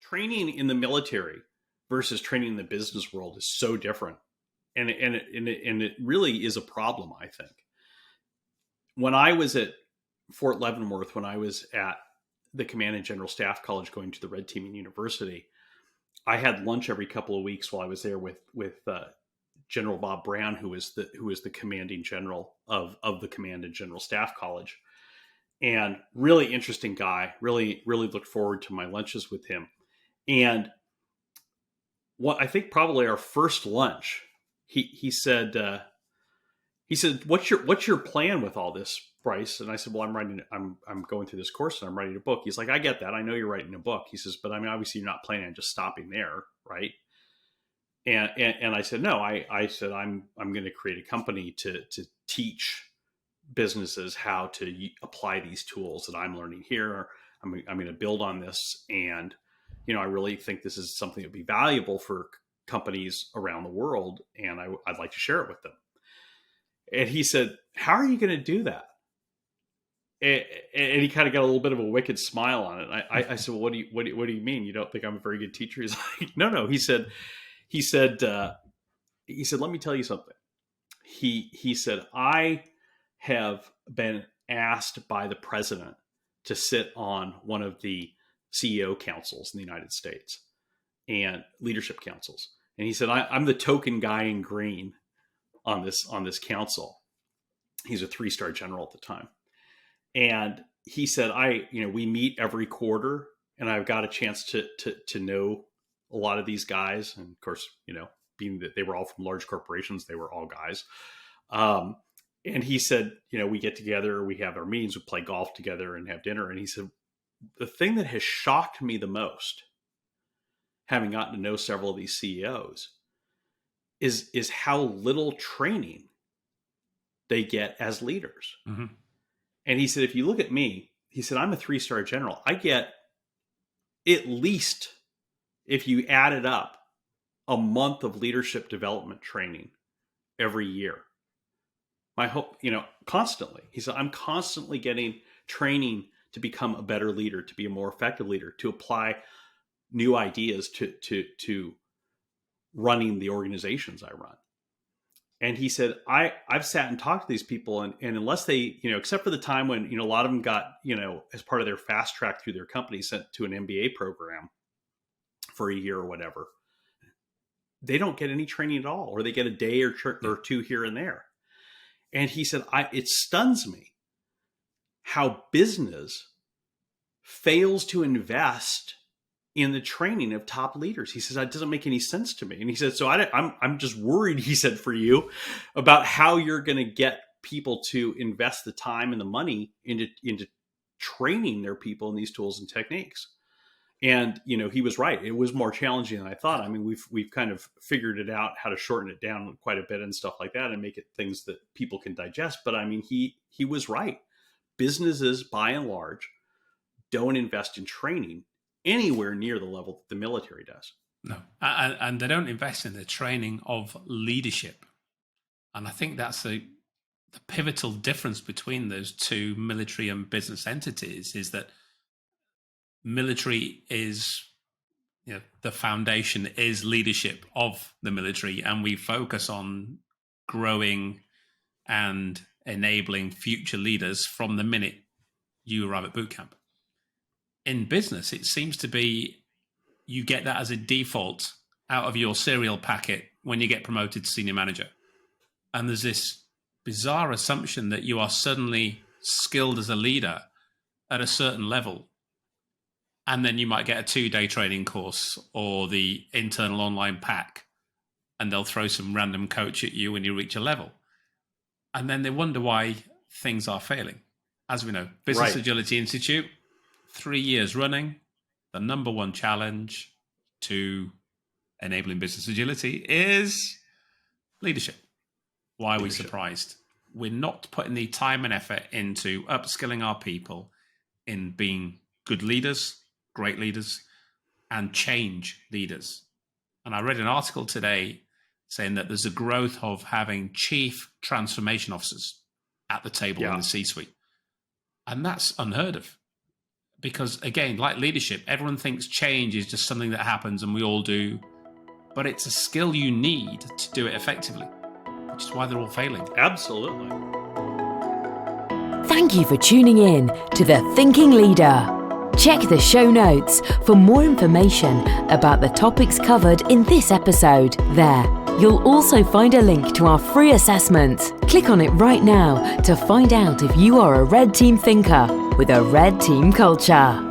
training in the military versus training in the business world is so different. And it really is a problem, I think. When I was at Fort Leavenworth, when I was at the Command and General Staff College going to the Red Teaming University, I had lunch every couple of weeks while I was there with General Bob Brown, who is the commanding general of the Command and General Staff College, and really interesting guy. Really looked forward to my lunches with him. And what I think probably our first lunch, he said, what's your plan with all this, Bryce? And I said, well, I'm going through this course and I'm writing a book. He's like, I get that. I know you're writing a book. He says, but I mean, obviously you're not planning on just stopping there, right? And I said, no, I said, I'm going to create a company to teach businesses how to apply these tools that I'm learning here. I'm going to build on this. And, I really think this is something that would be valuable for companies around the world. And I'd like to share it with them. And he said, how are you going to do that? And he kind of got a little bit of a wicked smile on it. I said, well, what do you mean? You don't think I'm a very good teacher? He's like, no. He said, let me tell you something. He said, I have been asked by the president to sit on one of the CEO councils in the United States and leadership councils. And he said, I'm the token guy in green on this council. He's a 3-star general at the time. And he said, we meet every quarter and I've got a chance to know a lot of these guys. And of course, being that they were all from large corporations, they were all guys. And he said, we get together, we have our meetings, we play golf together and have dinner. And he said, the thing that has shocked me the most, having gotten to know several of these CEOs, is how little training they get as leaders. Mm-hmm. And he said, if you look at me, he said, I'm a 3-star general. I get at least, if you add it up, a month of leadership development training every year. My hope, constantly. He said, I'm constantly getting training to become a better leader, to be a more effective leader, to apply new ideas to running the organizations I run. And he said, I've sat and talked to these people and unless they, except for the time when, a lot of them got, as part of their fast track through their company sent to an MBA program for a year or whatever, they don't get any training at all, or they get a day or two here and there. And he said, it stuns me how business fails to invest in the training of top leaders. He says, that doesn't make any sense to me. And he said, so I'm just worried, he said, for you about how you're going to get people to invest the time and the money into training their people in these tools and techniques. And, he was right. It was more challenging than I thought. I mean, we've kind of figured it out how to shorten it down quite a bit and stuff like that and make it things that people can digest. But I mean, he was right. Businesses, by and large, don't invest in training anywhere near the level that the military does. No, and they don't invest in the training of leadership. And I think that's the pivotal difference between those two military and business entities is that military is, the foundation is leadership of the military, and we focus on growing and enabling future leaders from the minute you arrive at boot camp. In business, it seems to be you get that as a default out of your cereal packet when you get promoted to senior manager. And there's this bizarre assumption that you are suddenly skilled as a leader at a certain level. And then you might get a 2-day training course or the internal online pack, and they'll throw some random coach at you when you reach a level. And then they wonder why things are failing. As we know, Business Agility Institute, 3 years running, the number one challenge to enabling business agility is leadership. Why are we surprised? We're not putting the time and effort into upskilling our people in being good leaders, great leaders, and change leaders. And I read an article today saying that there's a growth of having chief transformation officers at the table in the C-suite. And that's unheard of. Because again, like leadership, everyone thinks change is just something that happens and we all do, but it's a skill you need to do it effectively, which is why they're all failing. Absolutely. Thank you for tuning in to The Thinking Leader. Check the show notes for more information about the topics covered in this episode. There, you'll also find a link to our free assessment. Click on it right now to find out if you are a red team thinker with a red team culture.